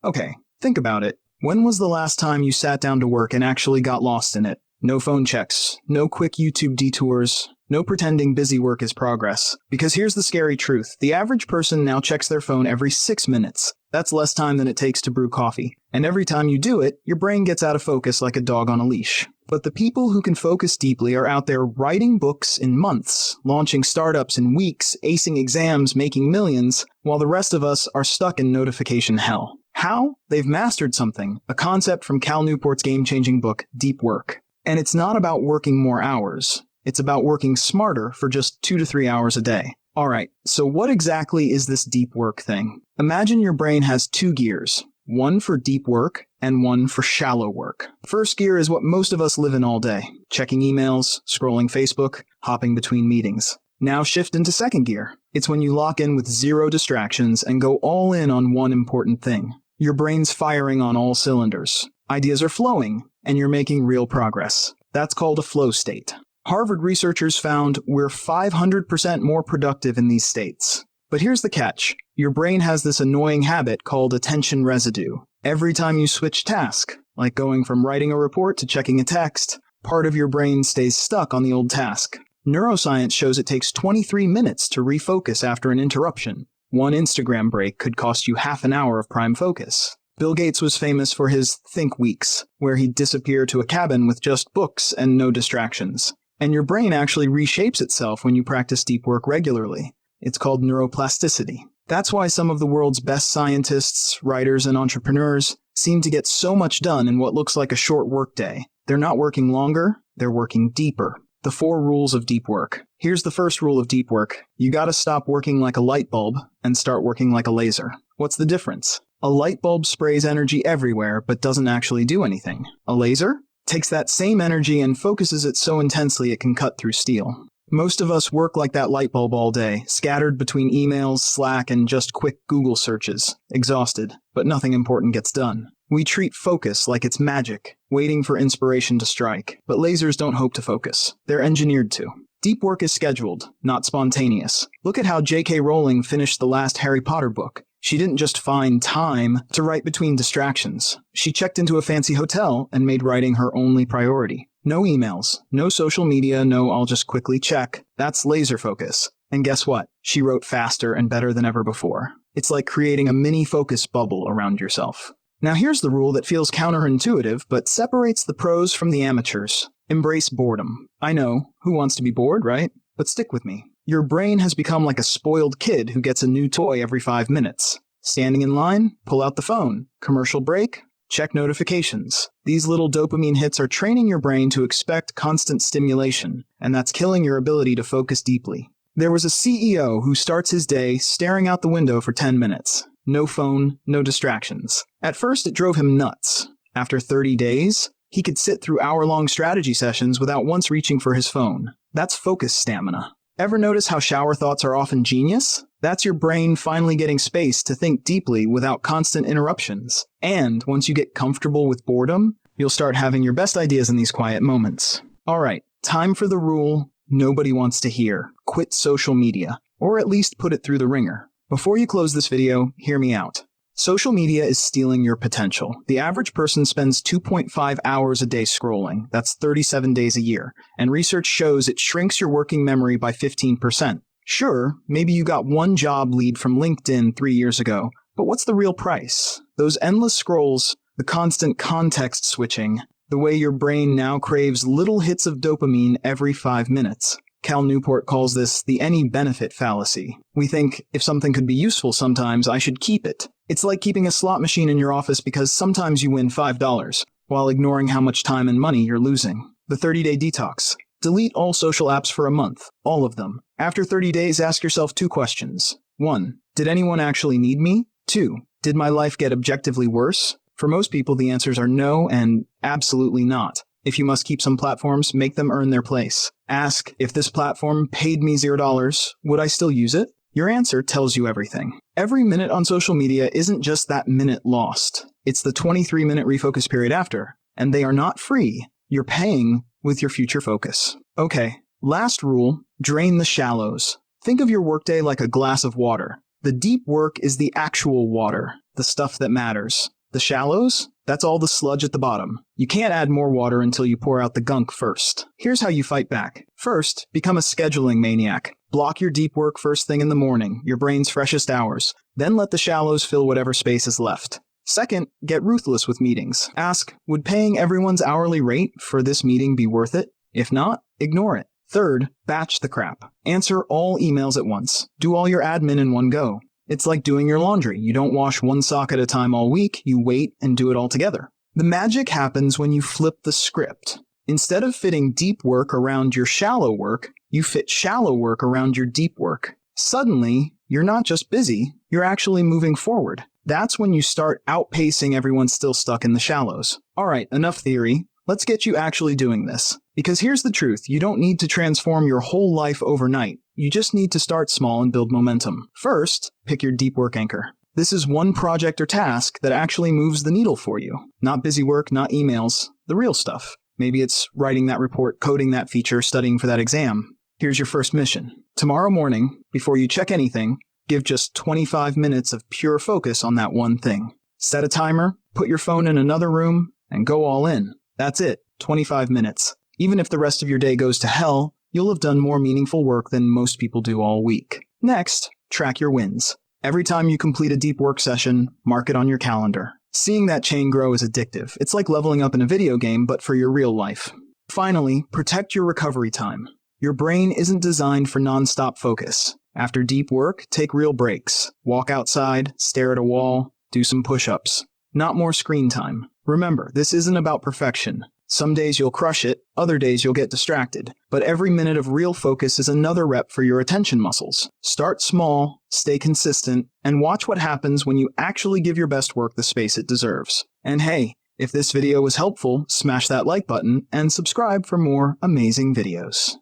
Okay, think about it. When was the last time you sat down to work and actually got lost in it? No phone checks, no quick YouTube detours, no pretending busy work is progress. Because here's the scary truth. The average person now checks their phone every 6 minutes. That's less time than it takes to brew coffee. And every time you do it, your brain gets out of focus like a dog on a leash. But the people who can focus deeply are out there writing books in months, launching startups in weeks, acing exams, making millions, while the rest of us are stuck in notification hell. How? They've mastered something, a concept from Cal Newport's game-changing book, Deep Work. And it's not about working more hours. It's about working smarter for just 2 to 3 hours a day. Alright, so what exactly is this deep work thing? Imagine your brain has 2 gears, one for deep work and one for shallow work. First gear is what most of us live in all day, checking emails, scrolling Facebook, hopping between meetings. Now shift into second gear. It's when you lock in with 0 distractions and go all in on one important thing. Your brain's firing on all cylinders. Ideas are flowing, and you're making real progress. That's called a flow state. Harvard researchers found we're 500% more productive in these states. But here's the catch. Your brain has this annoying habit called attention residue. Every time you switch task, like going from writing a report to checking a text, part of your brain stays stuck on the old task. Neuroscience shows it takes 23 minutes to refocus after an interruption. One Instagram break could cost you half an hour of prime focus. Bill Gates was famous for his think weeks, where he'd disappear to a cabin with just books and no distractions. And your brain actually reshapes itself when you practice deep work regularly. It's called neuroplasticity. That's why some of the world's best scientists, writers, and entrepreneurs seem to get so much done in what looks like a short workday. They're not working longer, they're working deeper. The 4 rules of deep work. Here's the first rule of deep work. You gotta stop working like a light bulb and start working like a laser. What's the difference? A light bulb sprays energy everywhere but doesn't actually do anything. A laser takes that same energy and focuses it so intensely it can cut through steel. Most of us work like that light bulb all day, scattered between emails, Slack, and just quick Google searches. Exhausted, but nothing important gets done. We treat focus like it's magic, waiting for inspiration to strike. But lasers don't hope to focus. They're engineered to. Deep work is scheduled, not spontaneous. Look at how J.K. Rowling finished the last Harry Potter book. She didn't just find time to write between distractions. She checked into a fancy hotel and made writing her only priority. No emails, no social media, no I'll just quickly check. That's laser focus. And guess what? She wrote faster and better than ever before. It's like creating a mini focus bubble around yourself. Now here's the rule that feels counterintuitive, but separates the pros from the amateurs. Embrace boredom. I know, who wants to be bored, right? But stick with me. Your brain has become like a spoiled kid who gets a new toy every 5 minutes. Standing in line, pull out the phone. Commercial break, check notifications. These little dopamine hits are training your brain to expect constant stimulation, and that's killing your ability to focus deeply. There was a CEO who starts his day staring out the window for 10 minutes. No phone, no distractions. At first, it drove him nuts. After 30 days, he could sit through hour-long strategy sessions without once reaching for his phone. That's focus stamina. Ever notice how shower thoughts are often genius? That's your brain finally getting space to think deeply without constant interruptions. And once you get comfortable with boredom, you'll start having your best ideas in these quiet moments. Alright, time for the rule nobody wants to hear. Quit social media. Or at least put it through the ringer. Before you close this video, hear me out. Social media is stealing your potential. The average person spends 2.5 hours a day scrolling. That's 37 days a year. And research shows it shrinks your working memory by 15%. Sure, maybe you got one job lead from LinkedIn 3 years ago, but what's the real price? Those endless scrolls, the constant context switching, the way your brain now craves little hits of dopamine every 5 minutes. Cal Newport calls this the any benefit fallacy. We think, if something could be useful sometimes, I should keep it. It's like keeping a slot machine in your office because sometimes you win $5, while ignoring how much time and money you're losing. The 30-day detox. Delete all social apps for a month. All of them. After 30 days, ask yourself 2 questions. 1. Did anyone actually need me? 2. Did my life get objectively worse? For most people, the answers are no and absolutely not. If you must keep some platforms, make them earn their place. Ask, if this platform paid me $0, would I still use it? Your answer tells you everything. Every minute on social media isn't just that minute lost. It's the 23-minute refocus period after. And they are not free. You're paying with your future focus. Okay, last rule, drain the shallows. Think of your workday like a glass of water. The deep work is the actual water, the stuff that matters. The shallows? That's all the sludge at the bottom. You can't add more water until you pour out the gunk first. Here's how you fight back. First, become a scheduling maniac. Block your deep work first thing in the morning, your brain's freshest hours. Then let the shallows fill whatever space is left. Second, get ruthless with meetings. Ask, would paying everyone's hourly rate for this meeting be worth it? If not, ignore it. Third, batch the crap. Answer all emails at once. Do all your admin in one go. It's like doing your laundry. You don't wash one sock at a time all week, you wait and do it all together. The magic happens when you flip the script. Instead of fitting deep work around your shallow work, you fit shallow work around your deep work. Suddenly, you're not just busy, you're actually moving forward. That's when you start outpacing everyone still stuck in the shallows. Alright, enough theory. Let's get you actually doing this. Because here's the truth, you don't need to transform your whole life overnight. You just need to start small and build momentum. First, pick your deep work anchor. This is one project or task that actually moves the needle for you. Not busy work, not emails, the real stuff. Maybe it's writing that report, coding that feature, studying for that exam. Here's your first mission. Tomorrow morning, before you check anything, give just 25 minutes of pure focus on that one thing. Set a timer, put your phone in another room, and go all in. That's it, 25 minutes. Even if the rest of your day goes to hell, you'll have done more meaningful work than most people do all week. Next, track your wins. Every time you complete a deep work session, mark it on your calendar. Seeing that chain grow is addictive. It's like leveling up in a video game, but for your real life. Finally, protect your recovery time. Your brain isn't designed for non-stop focus. After deep work, take real breaks. Walk outside, stare at a wall, do some push-ups. Not more screen time. Remember, this isn't about perfection. Some days you'll crush it, other days you'll get distracted. But every minute of real focus is another rep for your attention muscles. Start small, stay consistent, and watch what happens when you actually give your best work the space it deserves. And hey, if this video was helpful, smash that like button and subscribe for more amazing videos.